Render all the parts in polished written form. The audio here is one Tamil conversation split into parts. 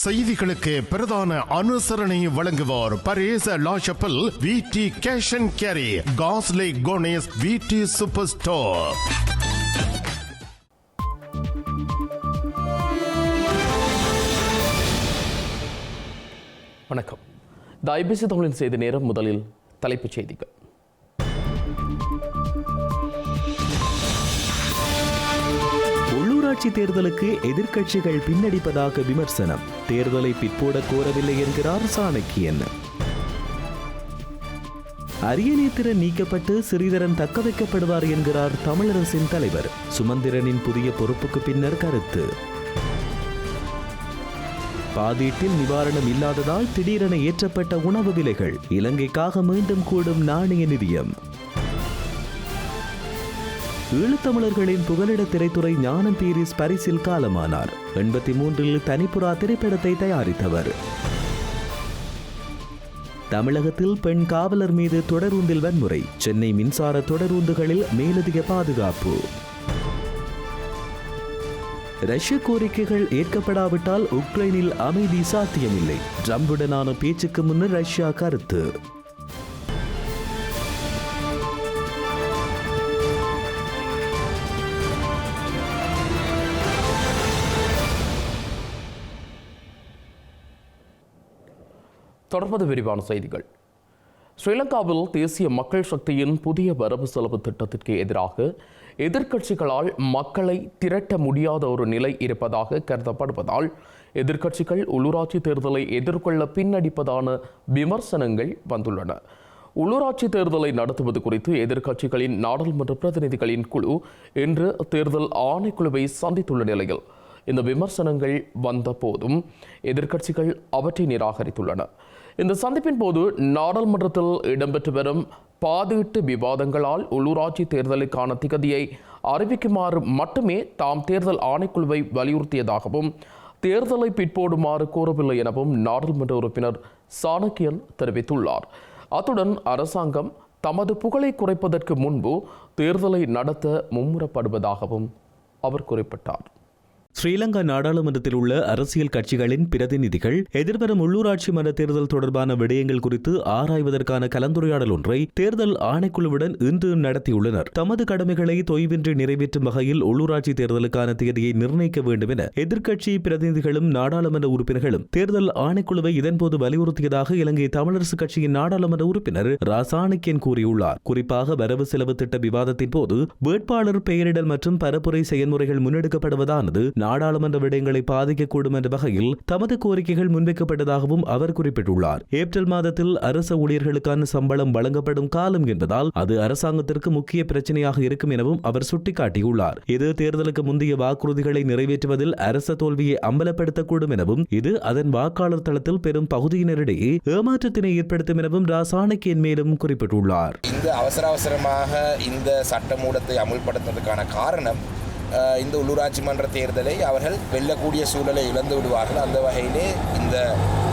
செய்திகளுக்கு பிரதான அனுசரணை வழங்குவோர் பரேச லாஷப்பல் விடி கேஷ் அண்ட் கேரி காஸ்லே கோனேஸ் விடி சூப்பர் ஸ்டோர். வணக்கம். த ஐபிசி தமிழின் செய்தி நேரம். முதலில் தலைப்புச் செய்திகள். உள்ளூராட்சி தேர்தலுக்கு எதிர்க்கட்சிகள் பின்னடிப்பதாக விமர்சனம். தேர்தலை பிற்போட கோரவில்லை என்கிறார் சாணக்கியன். அரியநேத்திரன் நீக்கப்பட்டு சிறிதரன் தக்க வைக்கப்படுவார் என்கிறார் தமிழரசின் தலைவர். சுமந்திரனின் புதிய பொறுப்புக்கு பின்னர் கருத்து. பாதீட்டில் நிவாரணம் இல்லாததால் திடீரென ஏற்றப்பட்ட உணவு விலைகள். இலங்கைக்காக மீண்டும் கூடும் நாணய நிதியம். ஈழத்தமிழர்களின் புகலிட திரைத்துறை ஞானம் பீரிஸ் பரிசில் காலமானார். 83 தனிப்புறா திரைப்படத்தை தயாரித்தவர். தமிழகத்தில் பெண் காவலர் மீது தொடரூந்தில் வன்முறை. சென்னை மின்சார தொடரூந்துகளில் மேலதிக பாதுகாப்பு. ரஷ்ய கோரிக்கைகள் ஏற்கப்படாவிட்டால் உக்ரைனில் அமைதி சாத்தியமில்லை. ட்ரம்புடனான பேச்சுக்கு முன்னர் ரஷ்யா கருத்து. தொடர்பது விரிவான செய்திகள். ஸ்ரீலங்காவில் தேசிய மக்கள் சக்தியின் புதிய வரவு செலவு திட்டத்திற்கு எதிராக எதிர்க்கட்சிகளால் மக்களை திரட்ட முடியாத ஒரு நிலை இருப்பதாக கருதப்படுவதால் எதிர்க்கட்சிகள் உள்ளூராட்சி தேர்தலை எதிர்கொள்ள பின்னடிப்பதான விமர்சனங்கள் வந்துள்ளன. உள்ளூராட்சி தேர்தலை நடத்துவது குறித்து எதிர்க்கட்சிகளின் நாடாளுமன்ற பிரதிநிதிகளின் குழு இன்று தேர்தல் ஆணைக்குழுவை சந்தித்துள்ள நிலையில் இந்த விமர்சனங்கள் வந்த போதும் எதிர்க்கட்சிகள் அவற்றை நிராகரித்துள்ளன. இந்த சந்திப்பின் போது நாடாளுமன்றத்தில் இடம்பெற்று வரும் பாதீட்டு விவாதங்களால் உள்ளூராட்சி தேர்தலுக்கான திகதியை அறிவிக்குமாறு மட்டுமே தாம் தேர்தல் ஆணைக்குழுவை வலியுறுத்தியதாகவும் தேர்தலை பிற்போடுமாறு கோரவில்லை எனவும் நாடாளுமன்ற உறுப்பினர் சாணக்கியன் தெரிவித்துள்ளார். அத்துடன் அரசாங்கம் தமது புகழை குறைப்பதற்கு முன்பு தேர்தலை நடத்த மும்முரப்படுவதாகவும் அவர் குறிப்பிட்டார். ஸ்ரீலங்கா நாடாளுமன்றத்தில் உள்ள அரசியல் கட்சிகளின் பிரதிநிதிகள் எதிர்வரும் உள்ளூராட்சி மன்ற தேர்தல் தொடர்பான விடயங்கள் குறித்து ஆராய்வதற்கான கலந்துரையாடல் ஒன்றை தேர்தல் ஆணைக்குழுவுடன் இன்று நடத்தியுள்ளனர். தமது கடமைகளை தொய்வின்றி நிறைவேற்றும் வகையில் உள்ளூராட்சி தேர்தலுக்கான தேதியை நிர்ணயிக்க வேண்டும் என எதிர்க்கட்சி பிரதிநிதிகளும் நாடாளுமன்ற உறுப்பினர்களும் தேர்தல் ஆணைக்குழுவை இதன்போது வலியுறுத்தியதாக இலங்கை தமிழரசு கட்சியின் நாடாளுமன்ற உறுப்பினர் சாணக்கியன் கூறியுள்ளார். குறிப்பாக வரவு செலவு திட்ட விவாதத்தின் போது வேட்பாளர் பெயரிடல் மற்றும் பரப்புரை செயல்முறைகள் முன்னெடுக்கப்படுவதானது நாடாளுமன்ற விடயங்களை பாதிக்கக்கூடும் என்ற வகையில் தமது கோரிக்கைகள் முன்வைக்கப்பட்டதாகவும் அவர் குறிப்பிட்டுள்ளார். ஏப்ரல் மாதத்தில் அரசு ஊழியர்களுக்கான சம்பளம் வழங்கப்படும் காலம் என்பதால் அது அரசாங்கத்திற்கு முக்கிய பிரச்சனையாக இருக்கும் எனவும் அவர் சுட்டிக்காட்டியுள்ளார். இது தேர்தலுக்கு முந்தைய வாக்குறுதிகளை நிறைவேற்றுவதில் அரச தோல்வியை அம்பலப்படுத்தக்கூடும் எனவும் இது அதன் வாக்காளர் தளத்தில் பெரும் பகுதியினரிடையே ஏமாற்றத்தினை ஏற்படுத்தும் எனவும் சாணக்கியன் மேலும் குறிப்பிட்டுள்ளார். இந்த அவசரமாக இந்த சட்டமூலத்தை அமுல்படுத்துவதற்கான காரணம் இந்த உள்ளூராட்சி மன்ற தேர்தலை அவர்கள் வெல்லக்கூடிய சூழலை இழந்து விடுவார்கள். அந்த வகையிலே இந்த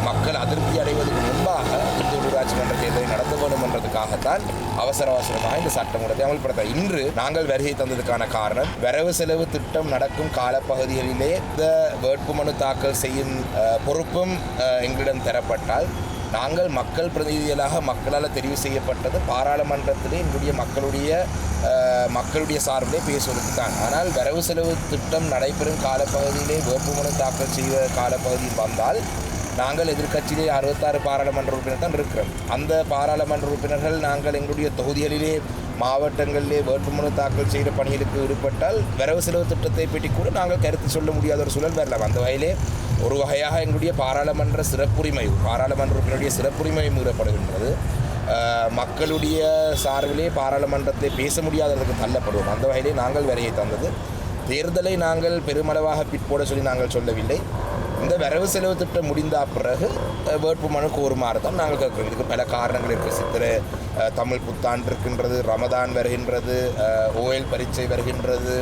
மக்கள் அதிருப்தி அடைவதற்கு முன்பாக இந்த உள்ளூராட்சி மன்ற தேர்தலை நடத்த வேண்டும் என்றதுக்காகத்தான் அவசரமாக இந்த சட்டமூலத்தை அமல்படுத்த இன்று நாங்கள் வருகை தந்ததுக்கான காரணம், வரவு செலவு திட்டம் நடக்கும் காலப்பகுதிகளிலே இந்த வேட்புமனு தாக்கல் செய்யும் பொறுப்பும் எங்களிடம் தரப்பட்டால் நாங்கள் மக்கள் பிரதிநிதிகளாக மக்களால் தெரிவு செய்யப்பட்டது பாராளுமன்றத்திலே எங்களுடைய மக்களுடைய சார்பிலே பேசுவதற்கு தான். ஆனால் வரவு செலவு திட்டம் நடைபெறும் காலப்பகுதியிலே வேட்புமனு தாக்கல் செய்த காலப்பகுதியில் வந்தால் நாங்கள் எதிர்க்கட்சியிலே 66 பாராளுமன்ற உறுப்பினர் தான் இருக்கிறோம். அந்த பாராளுமன்ற உறுப்பினர்கள் நாங்கள் எங்களுடைய தொகுதிகளிலே மாவட்டங்களிலே வேட்புமனு தாக்கல் செய்கிற பணிகளுக்கு ஈடுபட்டால் வரவு செலவு திட்டத்தை பற்றி கூட நாங்கள் கருத்து சொல்ல முடியாத ஒரு சூழல் வரலாம். அந்த வகையிலே ஒரு வகையாக எங்களுடைய பாராளுமன்ற உறுப்பினருடைய சிறப்புரிமை மீறப்படுகின்றது. மக்களுடைய சார்பிலே பாராளுமன்றத்தை பேச முடியாததற்கு தள்ளப்படுவோம். அந்த வகையிலே நாங்கள் வருகை தந்தது தேர்தலை நாங்கள் பெருமளவாக பிற்போட சொல்லி நாங்கள் சொல்லவில்லை. இந்த வரவு செலவு திட்டம் முடிந்த பிறகு வேட்புமனு கோருமாறு தான் நாங்கள் கேட்கிறோம். இதுக்கு பல காரணங்கள் இருக்குது. சித்திரை தமிழ் புத்தாண்டு இருக்கின்றது, ரமதான் வருகின்றது, ஓஎல் பரீட்சை வருகின்றது.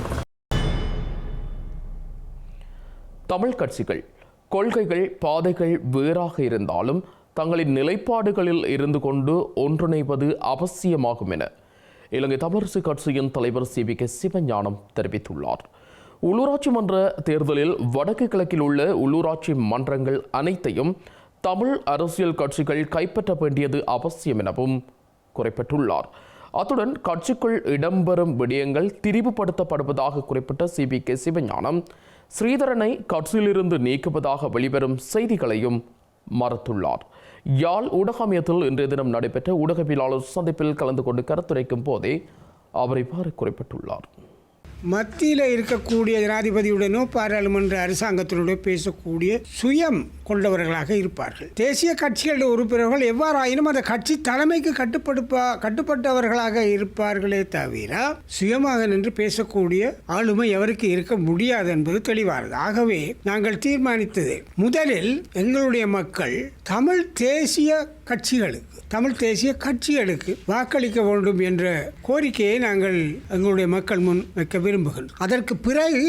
தமிழ் கட்சிகள் கொள்கைகள் பாதைகள் வேறாக இருந்தாலும் தங்களின் நிலைப்பாடுகளில் இருந்து கொண்டு ஒன்றிணைவது அவசியமாகும் என இலங்கை தமிழரசு கட்சியின் தலைவர் CVK சிவஞானம் தெரிவித்துள்ளார். உள்ளூராட்சி மன்ற தேர்தலில் வடக்கு கிழக்கில் உள்ள உள்ளூராட்சி மன்றங்கள் அனைத்தையும் தமிழ் அரசியல் கட்சிகள் கைப்பற்ற வேண்டியது அவசியம் எனவும் குறிப்பிட்டுள்ளார். அத்துடன் கட்சிக்குள் இடம்பெறும் விடயங்கள் திரிவுபடுத்தப்படுவதாக குறிப்பிட்ட CBK சிவஞானம் ஸ்ரீதரனை கட்சியிலிருந்து நீக்குவதாக வெளிவரும் செய்திகளையும் மறுத்துள்ளார். யாழ் ஊடகமையத்தில் இன்றைய தினம் நடைபெற்ற ஊடகவியலாளர் சந்திப்பில் கலந்து கொண்டு கருத்துரைக்கும் போதே அவர் இவ்வாறு குறிப்பிட்டுள்ளார். மத்தியில் இருக்கக்கூடிய ஜனாதிபதியுடனோ பாராளுமன்ற அரசாங்கத்தினுடைய பேசக்கூடிய சுயம் கொண்டவர்களாக இருப்பார்கள். தேசிய கட்சிகளுடைய உறுப்பினர்கள் எவ்வாறாயினும் அந்த கட்சி தலைமைக்கு கட்டுப்பட்டவர்களாக இருப்பார்களே தவிர சுயமாக நின்று பேசக்கூடிய ஆளுமை எவருக்கு இருக்க முடியாது என்பது தெளிவானது. ஆகவே நாங்கள் தீர்மானித்தது, முதலில் எங்களுடைய மக்கள் தமிழ் தேசிய கட்சிகளுக்கு வாக்களிக்க வேண்டும் என்ற கோரிக்கையை நாங்கள் எங்களுடைய மக்கள் முன் வைக்க விரும்புகிறோம். அதற்கு பிறகு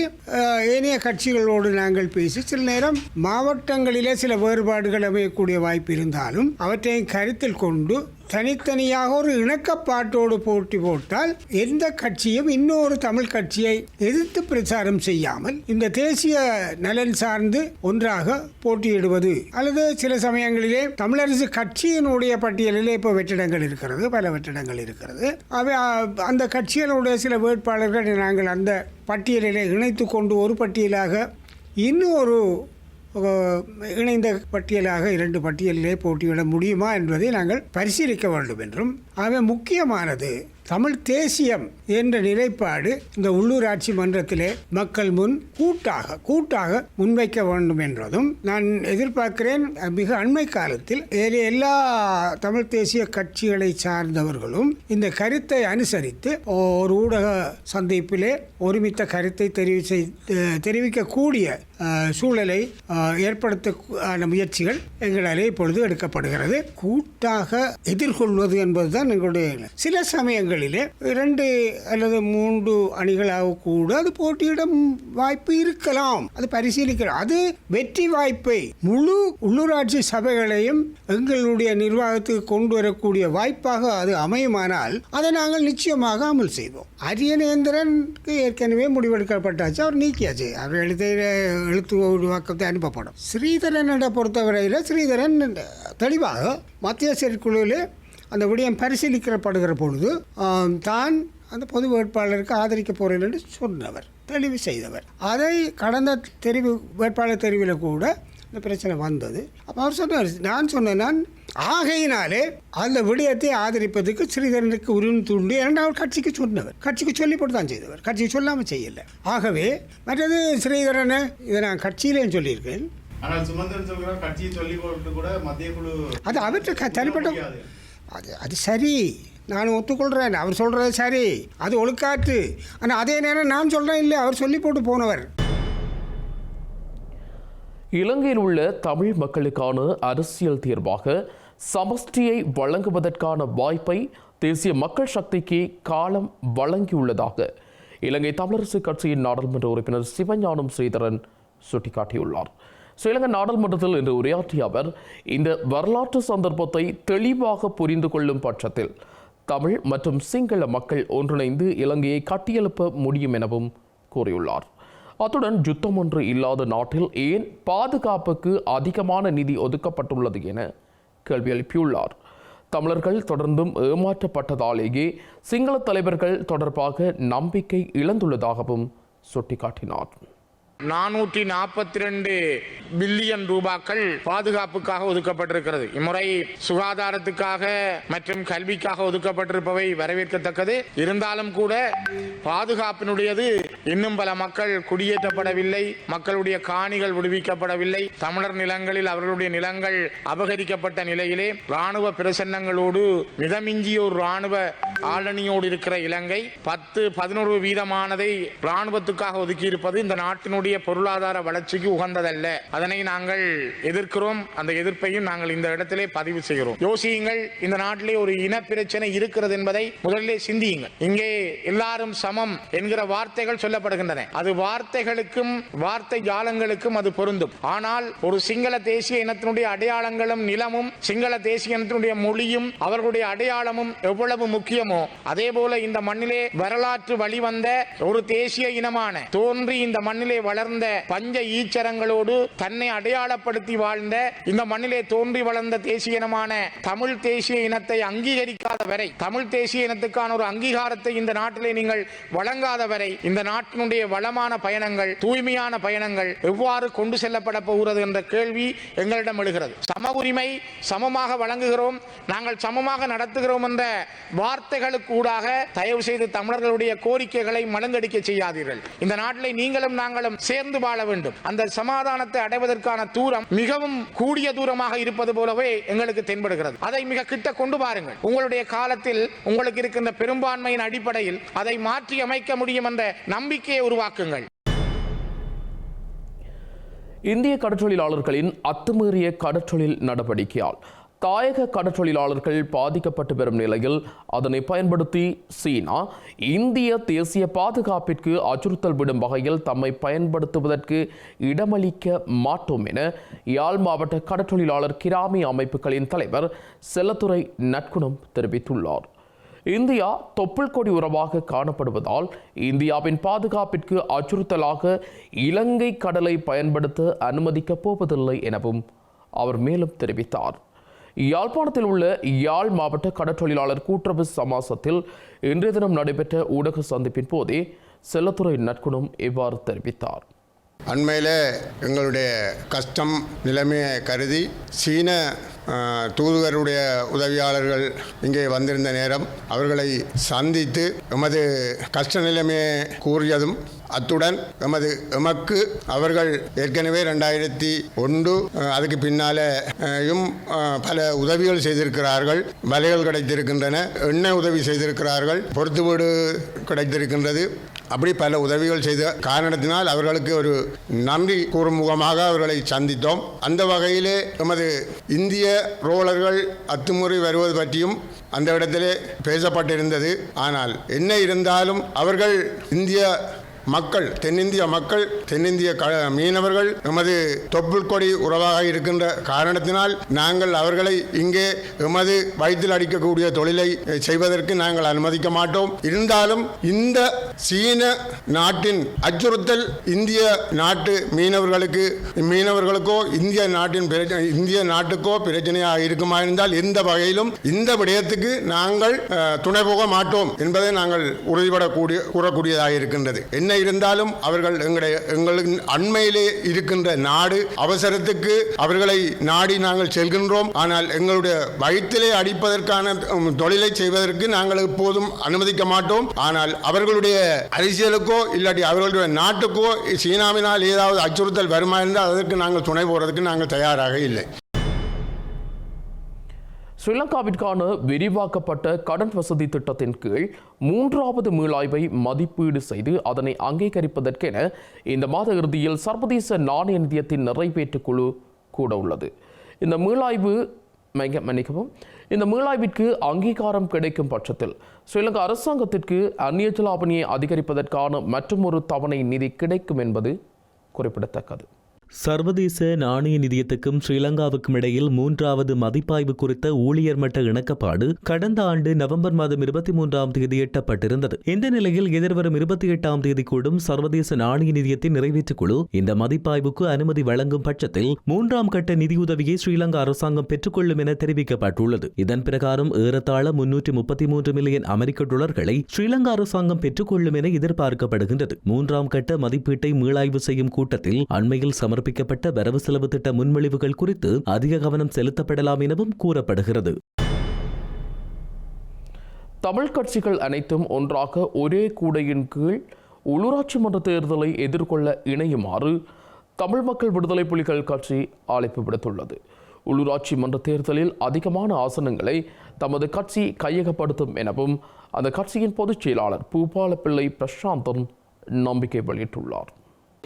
ஏனைய கட்சிகளோடு நாங்கள் பேசி சில நேரம் மாவட்டங்களிலே சில வேறுபாடுகள் அமையக்கூடிய வாய்ப்பு இருந்தாலும் அவற்றை கருத்தில் கொண்டு தனித்தனியாக ஒரு இணக்கப்பாட்டோடு போட்டி போட்டால் எந்த கட்சியும் இன்னொரு தமிழ் கட்சியை எதிர்த்து பிரச்சாரம் செய்யாமல் இந்த தேசிய நலன் சார்ந்து ஒன்றாக போட்டியிடுவது, அல்லது சில சமயங்களிலே தமிழரசு கட்சியினுடைய பட்டியலிலே இப்போ வெற்றிடங்கள் இருக்கிறது, பல வெற்றிடங்கள் இருக்கிறது. அவை அந்த கட்சிகளுடைய சில வேட்பாளர்கள் நாங்கள் அந்த பட்டியலிலே இணைத்து கொண்டு ஒரு பட்டியலாக இன்னொரு இணைந்த பட்டியலாக 2 பட்டியலிலே போட்டியிட முடியுமா என்பதை நாங்கள் பரிசீலிக்க வேண்டும் என்றும், ஆக முக்கியமானது தமிழ் தேசியம் என்ற நிலைப்பாடு இந்த உள்ளூராட்சி மன்றத்திலே மக்கள் முன் கூட்டாக முன்வைக்க வேண்டும் என்றதும் நான் எதிர்பார்க்கிறேன். மிக அண்மை காலத்தில் எல்லா தமிழ் தேசிய கட்சிகளை சார்ந்தவர்களும் இந்த கருத்தை அனுசரித்து ஒரு ஊடக சந்திப்பிலே ஒருமித்த கருத்தை தெரிவிக்கக்கூடிய சூழலை ஏற்படுத்த முயற்சிகள் எங்களாலே இப்பொழுது எடுக்கப்படுகிறது. கூட்டாக எதிர்கொள்வது என்பதுதான் எங்களுடைய. சில சமயங்களிலே 2 அல்லது 3 அணிகளாக கூட அது போட்டியிடும் வாய்ப்பு இருக்கலாம், அது பரிசீலிக்கலாம். அது வெற்றி வாய்ப்பை முழு உள்ளூராட்சி சபைகளையும் எங்களுடைய நிர்வாகத்துக்கு கொண்டு வரக்கூடிய வாய்ப்பாக அது அமையுமானால் அதை நாங்கள் நிச்சயமாக அமல் செய்வோம். அரியநேந்திரனுக்கு ஏற்கனவே முடிவெடுக்கப்பட்டாச்சு, அவர் நீக்கியாச்சு, அவர் எழுத்து வாக்கத்தை அனுப்பப்படும். ஸ்ரீதரனை பொறுத்தவரையில் ஸ்ரீதரன் தெளிவாக மத்திய செயற்குழுவில் அந்த விடயம் பரிசீலிக்கப்படுகிற பொழுது தான் அந்த பொது வேட்பாளருக்கு ஆதரிக்க போகிறேன் என்று சொன்னவர், தெளிவு செய்தவர். அதை கடந்த வேட்பாளர் தெரிவில் கூட இந்த பிரச்சனை வந்தது. அப்போ அவர் சொன்னார், நான் சொன்னேன் ஆகையினாலே அந்த விடயத்தை ஆதரிப்பதற்கு ஸ்ரீதரனுக்கு உரிமை தூண்டி 2வது கட்சிக்கு சொன்னவர், கட்சிக்கு சொல்லி போட்டு தான் செய்தவர், கட்சிக்கு சொல்லாமல் செய்யலை. ஆகவே மற்றது ஸ்ரீதரனை இதை நான் கட்சியிலேயும் சொல்லியிருக்கேன். ஆனால் சுமந்திரன் சொல்கிறார் கட்சியை சொல்லி போட்டு கூட மத்திய குழு அது அவற்றை தனிப்பட்ட அது சரி, நான் ஒத்துக்கொள்கிறேன், அவர் சொல்கிறது சரி, அது ஒழுக்காற்று. ஆனால் அதே நேரம் நான் சொல்கிறேன் இல்லை, அவர் சொல்லி போட்டு போனவர். இலங்கையில் உள்ள தமிழ் மக்களுக்கான அரசியல் தீர்வாக சமஷ்டியை வழங்குவதற்கான வாய்ப்பை தேசிய மக்கள் சக்திக்கு காலம் வழங்கியுள்ளதாக இலங்கை தமிழரசு கட்சியின் நாடாளுமன்ற உறுப்பினர் சிவஞானம் ஸ்ரீதரன் சுட்டிக்காட்டியுள்ளார். ஸ்ரீலங்கா நாடாளுமன்றத்தில் இன்று உரையாற்றிய அவர் இந்த வரலாற்று சந்தர்ப்பத்தை தெளிவாக புரிந்து கொள்ளும் பட்சத்தில் தமிழ் மற்றும் சிங்கள மக்கள் ஒன்றிணைந்து இலங்கையை கட்டியெழுப்ப முடியும் எனவும் கூறியுள்ளார். அத்துடன் யுத்தம் ஒன்று இல்லாத நாட்டில் ஏன் பாதுகாப்புக்கு அதிகமான நிதி ஒதுக்கப்பட்டுள்ளது என கேள்வி எழுப்பியுள்ளார். தமிழர்கள் தொடர்ந்தும் ஏமாற்றப்பட்டதாலேயே சிங்கள தலைவர்கள் தொடர்பாக நம்பிக்கை இழந்துள்ளதாகவும் சுட்டிக்காட்டினார். 442 பில்லியன் ரூபாய்கள் பாதுகாப்புக்காக ஒதுக்கப்பட்டிருக்கிறது. இம்முறை சுகாதாரத்துக்காக மற்றும் கல்விக்காக ஒதுக்கப்பட்டிருப்பவை வரவேற்கத்தக்கது. இருந்தாலும் கூட பாதுகாப்பினுடையது இன்னும் பல மக்கள் குடியேற்றப்படவில்லை, மக்களுடைய காணிகள் விடுவிக்கப்படவில்லை, தமிழர் நிலங்களில் அவர்களுடைய நிலங்கள் அபகரிக்கப்பட்ட நிலையிலே ராணுவ பிரசன்னங்களோடு மிதமிஞ்சிய ஒரு ராணுவ ஆளணியோடு இருக்கிற இலங்கை 10-11 வீதமானதை ராணுவத்துக்காக ஒதுக்கியிருப்பது இந்த நாட்டினுடைய நாட்டினுடைய பொருளாதார வளர்ச்சிக்கு உகந்ததல்ல. அதனை நாங்கள் எதிர்க்கிறோம். அந்த எதிர்ப்பையும் நாங்கள் இந்த இடத்திலே பதிவு செய்கிறோம். யோசியுங்கள், இந்த நாட்டிலே ஒரு இன பிரச்சனை இருக்கிறது என்பதை முதலிலே சிந்தியுங்கள். இங்கே எல்லாரும் சமம் என்கிற வார்த்தைகள் சொல்லப்படுகின்றன. அது வார்த்தைகளுக்கும் வார்த்தை ஜாலங்களுக்கும் அது பொருந்தும். ஆனால் ஒரு சிங்கள தேசிய இனத்தினுடைய அடையாளங்களும் நிலமும் சிங்கள தேசிய இனத்தினுடைய மொழியும் அவர்களுடைய அடையாளமும் எவ்வளவு முக்கியமோ அதே போல இந்த மண்ணிலே வரலாற்று வழிவந்த ஒரு தேசிய இனமான தோன்றி இந்த மண்ணிலே வளர்ந்த பஞ்ச ஈச்சரங்களோடு தன்னை அடையாளப்படுத்தி வாழ்ந்த இந்த மண்ணிலே தோன்றி வளர்ந்த தேசிய இனமான தமிழ் தேசிய இனத்தை அங்கீகரிக்காத வரை, தமிழ் தேசிய இனத்துக்கான ஒரு அங்கீகாரத்தை இந்த நாட்டிலே நீங்கள் வழங்காத வரை இந்த நாட்டினுடைய வளமான பயணங்கள், தூய்மையான பயணங்கள் எவ்வாறு கொண்டு செல்லப்பட போகிறது என்ற கேள்வி எங்களிடம் எழுகிறது. சம உரிமை சமமாக வழங்குகிறோம், நாங்கள் சமமாக நடத்துகிறோம் என்ற வார்த்தைகளுக்கு ஊடாக தயவு செய்து தமிழர்களுடைய கோரிக்கைகளை மலங்கடிக்க செய்யாதீர்கள். இந்த நாட்டிலே நீங்களும் நாங்களும் சேர்ந்து வாழ வேண்டும். அந்த சமாதானத்தை அடைவதற்கான தூரம் மிகவும் கூடிய தூரமாக இருப்பது போலவே எங்களுக்கு தென்படுகிறது. அதை மிக கிட்ட கொண்டு பாருங்கள். உங்களுடைய காலத்தில் உங்களுக்கு இருக்கின்ற பெரும்பான்மையின் அடிப்படையில் அதை மாற்றி அமைக்க முடியும் என்ற நம்பிக்கையை உருவாக்குங்கள். இந்திய கடற்றொழிலாளர்களின் அத்துமீறிய கடற்றொழில் நடவடிக்கையால் தாயக கடற்றொழிலாளர்கள் பாதிக்கப்பட்டு வரும் நிலையில் அதனை பயன்படுத்தி சீனா இந்திய தேசிய பாதுகாப்பிற்கு அச்சுறுத்தல் விடும் வகையில் தம்மை பயன்படுத்துவதற்கு இடமளிக்க மாட்டோம் என யாழ் மாவட்ட கடற்றொழிலாளர் கிராமி அமைப்புகளின் தலைவர் செல்லத்துறை நற்குணம் தெரிவித்துள்ளார். இந்தியா தொப்புள் கொடி உறவாக காணப்படுவதால் இந்தியாவின் பாதுகாப்பிற்கு அச்சுறுத்தலாக இலங்கை கடலை பயன்படுத்த அனுமதிக்கப் போவதில்லை எனவும் அவர் மேலும் தெரிவித்தார். யாழ்ப்பாணத்தில் உள்ள யாழ் மாவட்ட கடற்றொழிலாளர் கூட்டுறவு சமாசத்தில் இன்றைய தினம் நடைபெற்ற ஊடக சந்திப்பின் போதே செல்லத்துறை நற்குணம் இவ்வாறு தெரிவித்தார். அண்மையில் எங்களுடைய கஷ்டம் நிலைமையை கருதி சீன தூதுவருடைய உதவியாளர்கள் இங்கே வந்திருந்த நேரம் அவர்களை சந்தித்து எமது கஷ்ட நிலைமையை கூறியதும் அத்துடன் எமக்கு அவர்கள் ஏற்கனவே 2001 அதுக்கு பின்னாலேயும் பல உதவிகள் செய்திருக்கிறார்கள். வலைகள் கிடைத்திருக்கின்றன, எண்ணெய் உதவி செய்திருக்கிறார்கள், பொறுத்து வீடு கிடைத்திருக்கின்றது. அப்படி பல உதவிகள் செய்த காரணத்தினால் அவர்களுக்கு ஒரு நன்றி கூறும் முகமாக அவர்களை சந்தித்தோம். அந்த வகையிலே எமது இந்திய ரோலர்கள் அத்துமுறை வருவது பற்றியும் அந்த இடத்திலே பேசப்பட்டிருந்தது. ஆனால் என்ன இருந்தாலும் அவர்கள் இந்திய மக்கள், தென்னிந்திய மக்கள், தென்னிந்திய மீனவர்கள் எமது தொப்புள் கொடி உறவாக இருக்கின்ற காரணத்தினால் நாங்கள் அவர்களை இங்கே எமது வயிற்றில் அடிக்கக்கூடிய தொழிலை செய்வதற்கு நாங்கள் அனுமதிக்க மாட்டோம். இருந்தாலும் இந்த சீன நாட்டின் அச்சுறுத்தல் இந்திய நாட்டு மீனவர்களுக்கோ இந்திய நாட்டுக்கோ பிரச்சனையாக இருக்குமா இருந்தால் எந்த வகையிலும் இந்த விடயத்துக்கு நாங்கள் துணை போக மாட்டோம் என்பதை நாங்கள் உறுதிபட கூறக்கூடியதாக இருக்கின்றது. என்ன இருந்தாலும் அவர்கள் எங்களின் அண்மையிலே இருக்கின்ற நாடு, அவசரத்துக்கு அவர்களை நாடி நாங்கள் செல்கின்றோம். ஆனால் எங்களுடைய வயிற்றிலே அடிப்பதற்கான தொழிலை செய்வதற்கு நாங்கள் எப்போதும் அனுமதிக்க மாட்டோம். ஆனால் அவர்களுடைய அரசியலுக்கோ இல்லாட்டி அவர்களுடைய நாட்டுக்கோ சீனாவினால் ஏதாவது அச்சுறுத்தல் வருமா இருந்தால் அதற்கு நாங்கள் துணை போறதுக்கு நாங்கள் தயாராக இல்லை. ஸ்ரீலங்காவிற்கான விரிவாக்கப்பட்ட கடன் வசதி திட்டத்தின் கீழ் 3வது மீளாய்வை மதிப்பீடு செய்து அதனை அங்கீகரிப்பதற்கென இந்த மாத இறுதியில் சர்வதேச நாணய நிதியத்தின் நிறைவேற்று குழு கூட உள்ளது. இந்த மீளாய்விற்கு அங்கீகாரம் கிடைக்கும் பட்சத்தில் ஸ்ரீலங்கா அரசாங்கத்திற்கு அந்நிய செலாவணியை அதிகரிப்பதற்கான மற்றொரு தவணை நிதி கிடைக்கும் என்பது குறிப்பிடத்தக்கது. சர்வதேச நாணய நிதியத்துக்கும் ஸ்ரீலங்காவுக்கும் இடையில் 3வது மதிப்பாய்வு குறித்த ஊழியர் மட்ட இணக்கப்பாடு கடந்த ஆண்டு நவம்பர் மாதம் 23ஆம் தேதி எட்டப்பட்டிருந்தது. இந்த நிலையில் எதிர்வரும் 28ஆம் தேதி கூடும் சர்வதேச நாணய நிதியத்தின் நிறைவேற்றுக் குழு இந்த மதிப்பாய்வுக்கு அனுமதி வழங்கும் பட்சத்தில் 3ஆம் கட்ட நிதியுதவியை ஸ்ரீலங்கா அரசாங்கம் பெற்றுக்கொள்ளும் என தெரிவிக்கப்பட்டுள்ளது. இதன் பிரகாரம் ஏறத்தாழ 333 மில்லியன் அமெரிக்க டாலர்களை ஸ்ரீலங்கா அரசாங்கம் பெற்றுக்கொள்ளும் என எதிர்பார்க்கப்படுகின்றது. 3ஆம் கட்ட மதிப்பீட்டை மீளாய்வு செய்யும் கூட்டத்தில் அண்மையில் சமர்ப்பிக்கப்பட்ட வரவு செலவு திட்ட முன்மொழிவுகள் குறித்து அதிக கவனம் செலுத்தப்படலாம் எனவும் கூறப்படுகிறது. தமிழ் கட்சிகள் அனைத்தும் ஒன்றாக ஒரே கூடையின் கீழ் உள்ளூராட்சி மன்ற தேர்தலை எதிர்கொள்ள இணையுமாறு தமிழ் மக்கள் விடுதலை புலிகள் கட்சி அழைப்பு விடுத்துள்ளது. உள்ளூராட்சி மன்ற தேர்தலில் அதிகமான ஆசனங்களை தமது கட்சி கையகப்படுத்தும் எனவும் அந்த கட்சியின் பொதுச் செயலாளர் பூபாலப்பிள்ளை பிரசாந்தன் நம்பிக்கை வெளியிட்டுள்ளார்.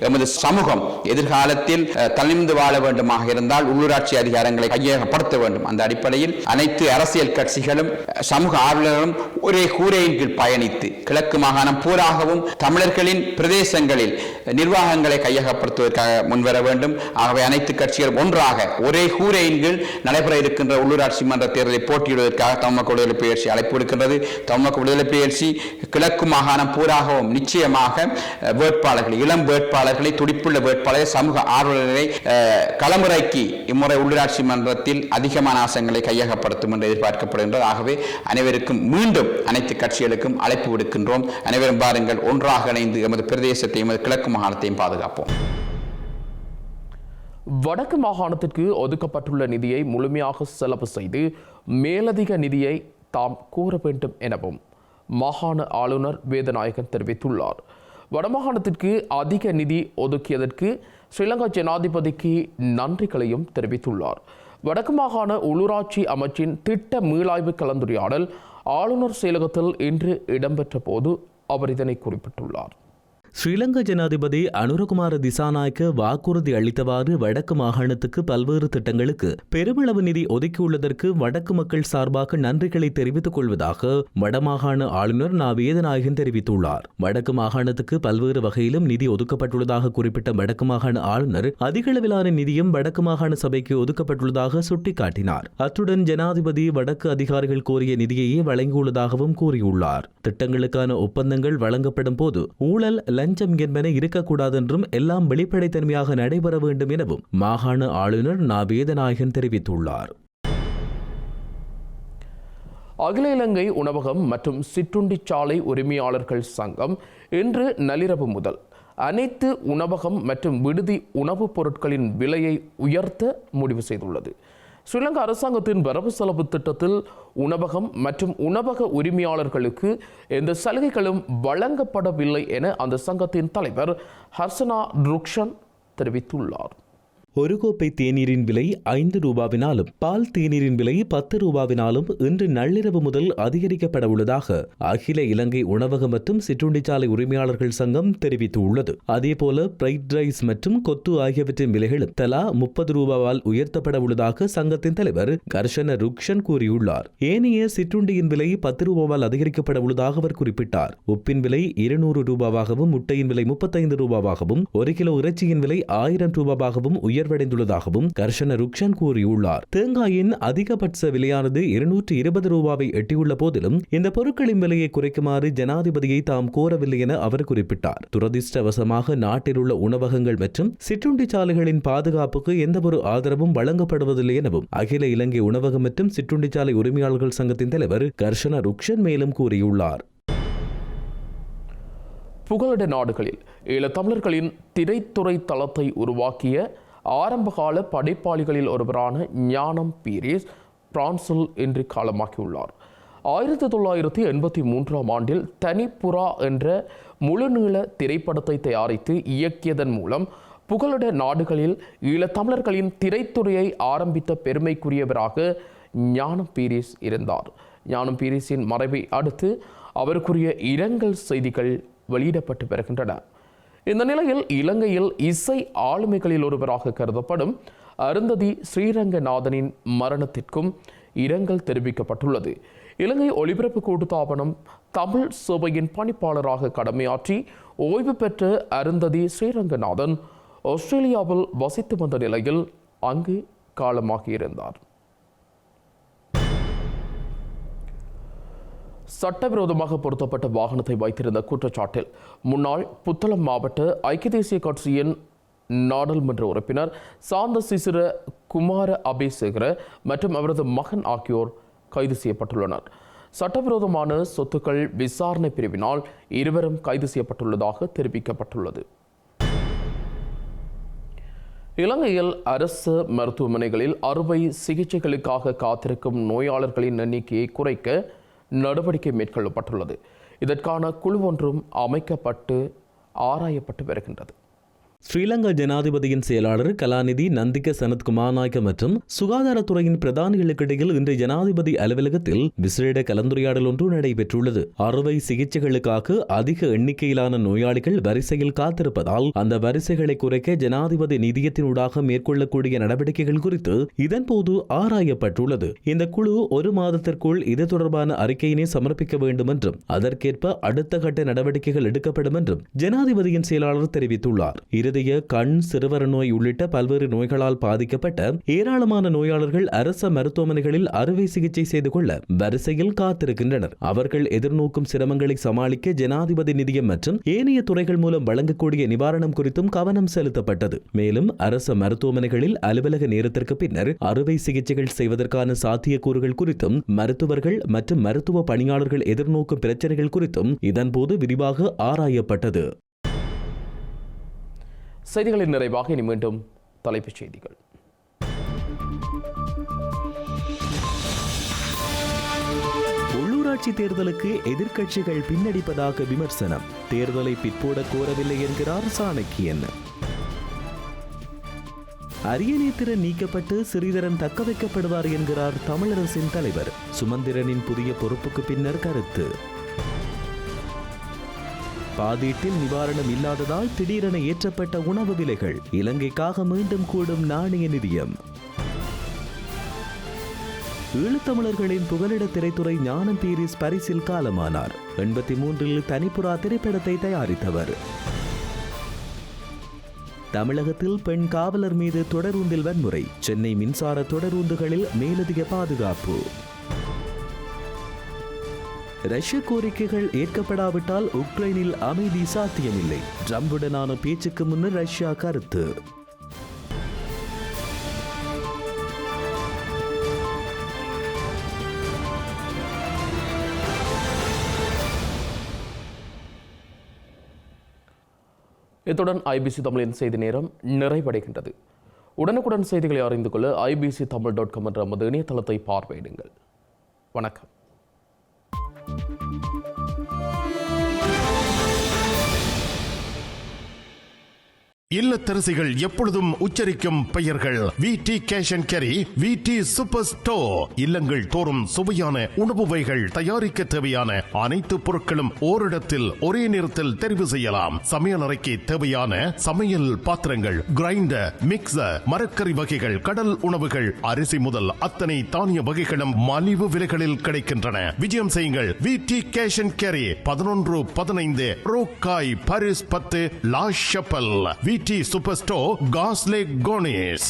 எமது சமூகம் எதிர்காலத்தில் தலைந்து வாழ வேண்டுமாக இருந்தால் உள்ளூராட்சி அதிகாரங்களை கையகப்படுத்த வேண்டும். அந்த அடிப்படையில் அனைத்து அரசியல் கட்சிகளும் சமூக ஆர்வலர்களும் ஒரே கூரையின் கீழ் பயணித்து கிழக்கு மாகாணம் பூராகவும் தமிழர்களின் பிரதேசங்களில் நிர்வாகங்களை கையகப்படுத்துவதற்காக முன்வர வேண்டும். ஆகவே அனைத்து கட்சிகளும் ஒன்றாக ஒரே கூரையின் கீழ் நடைபெற இருக்கின்ற உள்ளூராட்சி மன்ற தேர்தலை போட்டியிடுவதற்காக தமிழ் விடுதலை புலிகள் அழைப்பு விடுக்கின்றது. தமிழ் விடுதலை புலிகள் கிழக்கு மாகாணம் பூராகவும் நிச்சயமாக வேட்பாளர்கள், இளம் வேட்பாளர்களை, துடிப்புள்ள வேட்பாளரை, சமூக ஆர்வலர்களை களமுறைக்கு இம்முறை உள்ளூராட்சி மன்றத்தில் அதிகமான ஆசனங்களை கையகப்படுத்தும் என்று எதிர்பார்க்கப்படுகின்றது. ஆகவே அனைவருக்கும் மீண்டும் அனைத்து கட்சிகளுக்கும் அழைப்பு விடுக்கின்றோம். அனைவரும் பாருங்கள், ஒன்றாக இணைந்து எமது பிரதேசத்தையும் எமது கிழக்கு மாகாணத்தையும் பாதுகாப்போம். வடக்கு மாகாணத்திற்கு ஒதுக்கப்பட்டுள்ள நிதியை முழுமையாக செலவு செய்து மேலதிக நிதியை தாம் கோர வேண்டும் எனவும் மாகாண ஆளுநர் வேதநாயகன் தெரிவித்துள்ளார். வடமாகாணத்திற்கு அதிக நிதி ஒதுக்கியதற்கு ஸ்ரீலங்கா ஜனாதிபதிக்கு நன்றிகளையும் தெரிவித்துள்ளார். வடக்கு மாகாண உள்ளூராட்சி அமைச்சின் திட்ட மீளாய்வு கலந்துரையாடல் ஆளுநர் செயலகத்தில் இன்று இடம்பெற்ற போது அவர் இதனை குறிப்பிட்டுள்ளார். ஸ்ரீலங்கா ஜனாதிபதி அனுரகுமார திசாநாயக்க வாக்குறுதி அளித்தவாறு வடக்கு மாகாணத்துக்கு பல்வேறு திட்டங்களுக்கு பெருமளவு நிதி ஒதுக்கியுள்ளதற்கு வடக்கு மக்கள் சார்பாக நன்றிகளை தெரிவித்துக் கொள்வதாக வடமாகாண ஆளுநர் நா. வேதநாயகன் தெரிவித்துள்ளார். வடக்கு மாகாணத்துக்கு பல்வேறு வகையிலும் நிதி ஒதுக்கப்பட்டுள்ளதாக குறிப்பிட்ட வடக்கு மாகாண ஆளுநர் அதிகளவிலான நிதியும் வடக்கு மாகாண சபைக்கு ஒதுக்கப்பட்டுள்ளதாக சுட்டிக்காட்டினார். அத்துடன் ஜனாதிபதி வடக்கு அதிகாரிகள் கோரிய நிதியையே வழங்கியுள்ளதாகவும் கூறியுள்ளார். திட்டங்களுக்கான ஒப்பந்தங்கள் வழங்கப்படும் போது ஊழல், லஞ்சம் என்பன இருக்கக்கூடாது என்றும் எல்லாம் வெளிப்படைத்தன்மையாக நடைபெற வேண்டும் எனவும் மாகாண ஆளுநர் நா. வேதநாயகன் தெரிவித்துள்ளார். அகில இலங்கை உணவகம் மற்றும் சிற்றுண்டிச்சாலை உரிமையாளர்கள் சங்கம் இன்று நள்ளிரவு முதல் அனைத்து உணவகம் மற்றும் விடுதி உணவுப் பொருட்களின் விலையை உயர்த்த முடிவு செய்துள்ளது. ஸ்ரீலங்கா அரசாங்கத்தின் வரவு செலவு திட்டத்தில் உணவகம் மற்றும் உணவக உரிமையாளர்களுக்கு எந்த சலுகைகளும் வழங்கப்படவில்லை என அந்த சங்கத்தின் தலைவர் ஹர்சனா ருக்ஷன் தெரிவித்துள்ளார். ஒரு கோப்பை தேநீரின் விலை 5 ரூபாவினாலும் பால் தேநீரின் விலை 10 ரூபாவினாலும் இன்று நள்ளிரவு முதல் அதிகரிக்கப்பட உள்ளதாக அகில இலங்கை உணவக மற்றும் சிற்றுண்டிச்சாலை உரிமையாளர்கள் சங்கம் தெரிவித்துள்ளது. அதேபோல பிரைட் ரைஸ் மற்றும் கொத்து ஆகியவற்றின் விலைகளும் தலா 30 ரூபாவால் உயர்த்தப்பட உள்ளதாக சங்கத்தின் தலைவர் கர்ஷன ருக்ஷன் கூறியுள்ளார். ஏனைய சிற்றுண்டியின் விலை 10 ரூபாவால் அதிகரிக்கப்பட உள்ளதாக அவர் குறிப்பிட்டார். உப்பின் விலை 200 ரூபாவாகவும், முட்டையின் விலை 35 ரூபாவாகவும், 1 கிலோ இறைச்சியின் விலை 1000 ரூபாவாகவும் உயர்வடைந்துள்ளதாகவும் கர்ஷன ருக்ஷன் கூறியுள்ளார். தேங்காயின் அதிகபட்ச விலையானது 220 ரூபாவை எட்டியுள்ள போதிலும் இந்த பொருட்களின் விலையை குறைக்குமாறு ஜனாதிபதியை தாம் கோரவில்லை என அவர் குறிப்பிட்டார். துரதிர்ஷ்டவசமாக நாட்டில் உள்ள உணவகங்கள் மற்றும் சிற்றுண்டிச்சாலைகளின் பாதுகாப்புக்கு எந்தவொரு ஆதரவும் வழங்கப்படுவதில்லை எனவும் அகில இலங்கை உணவகம் மற்றும் சிற்றுண்டிச்சாலை உரிமையாளர்கள் சங்கத்தின் தலைவர் கர்ஷன ருக்ஷன் மேலும் கூறியுள்ளார். புகலிட நாடுகளில் ஈழத்தமிழர்களின் திரைத்துறை தளத்தை உருவாக்கிய ஆரம்பகால படைப்பாளிகளில் ஒருவரான ஞானம் பீரிஸ் பிரான்சில் இன்று காலமாகியுள்ளார். 1983 ஆண்டில் தனிப்புறா என்ற முழுநீள திரைப்படத்தை தயாரித்து இயக்கியதன் மூலம் புகலிட நாடுகளில் ஈழத்தமிழர்களின் திரைத்துறையை ஆரம்பித்த பெருமைக்குரியவராக ஞானம் பீரிஸ் இருந்தார். ஞானம் பீரிஸின் மறைவை அடுத்து அவருக்குரிய இரங்கல் செய்திகள் வெளியிடப்பட்டு வருகின்றன. இந்த நிலையில் இலங்கையில் இசை ஆளுமைகளில் ஒருவராக கருதப்படும் அருந்ததி ஸ்ரீரங்கநாதனின் மரணத்திற்கும் இரங்கல் தெரிவிக்கப்பட்டுள்ளது. இலங்கை ஒலிபரப்பு கூட்டுத்தாபனம் தமிழ் சேவையின் பணிப்பாளராக கடமையாற்றி ஓய்வு பெற்ற அருந்ததி ஸ்ரீரங்கநாதன் ஆஸ்திரேலியாவில் வசித்து வந்த நிலையில் அங்கு காலமாகியிருந்தார். சட்டவிரோதமாக பொருத்தப்பட்ட வாகனத்தை வைத்திருந்த குற்றச்சாட்டில் முன்னாள் புத்தளம் மாவட்ட ஐக்கிய தேசிய கட்சியின் நாடாளுமன்ற உறுப்பினர் சாந்த சிசிர குமார அபேசேகர மற்றும் அவரது மகன் ஆகியோர் கைது செய்யப்பட்டுள்ளனர். சட்டவிரோதமான சொத்துக்கள் விசாரணை பிரிவினால் இருவரும் கைது செய்யப்பட்டுள்ளதாக தெரிவிக்கப்பட்டுள்ளது. இலங்கையில் அரசு மருத்துவமனைகளில் அறுவை சிகிச்சைகளுக்காக காத்திருக்கும் நோயாளர்களின் எண்ணிக்கையை குறைக்க நடவடிக்கை மேற்கொள்ளப்பட்டுள்ளது. இதற்கான குழு ஒன்றும் அமைக்கப்பட்டு ஆராயப்பட்டு வருகின்றது. ஸ்ரீலங்கா ஜனாதிபதியின் செயலாளர் கலாநிதி நந்திக சனத்குமார் நாயக்க மற்றும் சுகாதாரத்துறையின் பிரதானிகளுக்கு இடையில் இன்று ஜனாதிபதி அலுவலகத்தில் விசேட கலந்துரையாடல் ஒன்று நடைபெற்றுள்ளது. அறுவை சிகிச்சைகளுக்காக அதிக எண்ணிக்கையிலான நோயாளிகள் வரிசையில் காத்திருப்பதால் அந்த வரிசைகளை குறைக்க ஜனாதிபதி நிதியத்தினூடாக மேற்கொள்ளக்கூடிய நடவடிக்கைகள் குறித்து இதன்போது ஆராயப்பட்டுள்ளது. இந்த குழு ஒரு மாதத்திற்குள் இது தொடர்பான அறிக்கையினை சமர்ப்பிக்க வேண்டும் என்றும் அதற்கேற்ப அடுத்த கட்ட நடவடிக்கைகள் எடுக்கப்படும் என்றும் ஜனாதிபதியின் செயலாளர் தெரிவித்துள்ளார். இருதய, கண், சிறுவர் நோய் உள்ளிட்ட பல்வேறு நோய்களால் பாதிக்கப்பட்ட ஏராளமான நோயாளர்கள் அரச மருத்துவமனைகளில் அறுவை சிகிச்சை செய்து கொள்ள வரிசையில் காத்திருக்கின்றனர். அவர்கள் எதிர்நோக்கும் சிரமங்களை சமாளிக்க ஜனாதிபதி நிதியம் மற்றும் ஏனைய துறைகள் மூலம் வழங்கக்கூடிய நிவாரணம் குறித்தும் கவனம் செலுத்தப்பட்டது. மேலும் அரச மருத்துவமனைகளில் அலுவலக நேரத்திற்கு பின்னர் அறுவை சிகிச்சைகள் செய்வதற்கான சாத்தியக்கூறுகள் குறித்தும் மருத்துவர்கள் மற்றும் மருத்துவ பணியாளர்கள் எதிர்நோக்கும் பிரச்சனைகள் குறித்தும் இதன்போது விரிவாக ஆராயப்பட்டது. செய்திகளின் நிறைவாக இனி மீண்டும் தலைப்புச் செய்திகள். உள்ளூராட்சி தேர்தலுக்கு எதிர்க்கட்சிகள் பின்னடிப்பதாக விமர்சனம். தேர்தலை பிற்போட கோரவில்லை என்கிறார் சாணக்கியன். அரியநேத்திரன் நீக்கப்பட்டு ஸ்ரீதரன் தக்க வைக்கப்படுவார் என்கிறார் தமிழரசின் தலைவர். சுமந்திரனின் புதிய பொறுப்புக்கு பின்னர் கருத்து. பாதீட்டில் நிவாரணம் இல்லாததால் திடீரென ஏற்றப்பட்ட உணவு விலைகள். இலங்கைக்காக மீண்டும் கூடும் நாணய நிதியம். ஈழத்தமிழர்களின் புகலிட திரைத்துறை ஞானம் பீரிஸ் பரிசில் காலமானார். 83 தனிப்புறா திரைப்படத்தை தயாரித்தவர். தமிழகத்தில் பெண் காவலர் மீது தொடரூந்தில் வன்முறை. சென்னை மின்சார தொடரூந்துகளில் மேலதிக பாதுகாப்பு. ரஷ்ய கோரிக்கைகள் ஏற்கப்படாவிட்டால் உக்ரைனில் அமைதி சாத்தியமில்லை. ட்ரம்புடனான பேச்சுக்கு முன்னர் ரஷ்யா கருத்து. இத்துடன் ஐபிசி தமிழின் செய்தி நேரம் நிறைவடைகின்றது. உடனுக்குடன் செய்திகளை அறிந்து கொள்ள ibctamil.com என்ற நமது இணையதளத்தை பார்வையிடுங்கள். வணக்கம். இல்லத்தரசிகள் எப்பொழுதும் உச்சரிக்கும் பெயர்கள் விடி கேஷ் அண்ட் கேரி, விடி சூப்பர் ஸ்டோர். இல்லங்கள் தோறும் சுவையான உணவு வகைகள் தயாரிக்க தேவையான அனைத்து பொருட்களும் ஓரிடத்தில் ஒரே நேரத்தில் தெரிவு செய்யலாம். சமையல் அறைக்கு தேவையான சமையல் பாத்திரங்கள், கிரைண்டர், மிக்சர், மரக்கறி வகைகள், கடல் உணவுகள், அரிசி முதல் அத்தனை தானிய வகைகளும் மலிவு விலைகளில் கிடைக்கின்றன. விஜயம் செய்யுங்கள். விடி கேஷ் அண்ட் கேரி, 1115 ரோக்காய், Paris 10, La Chapelle. VT super store, காஸ்லே கோனேஸ்.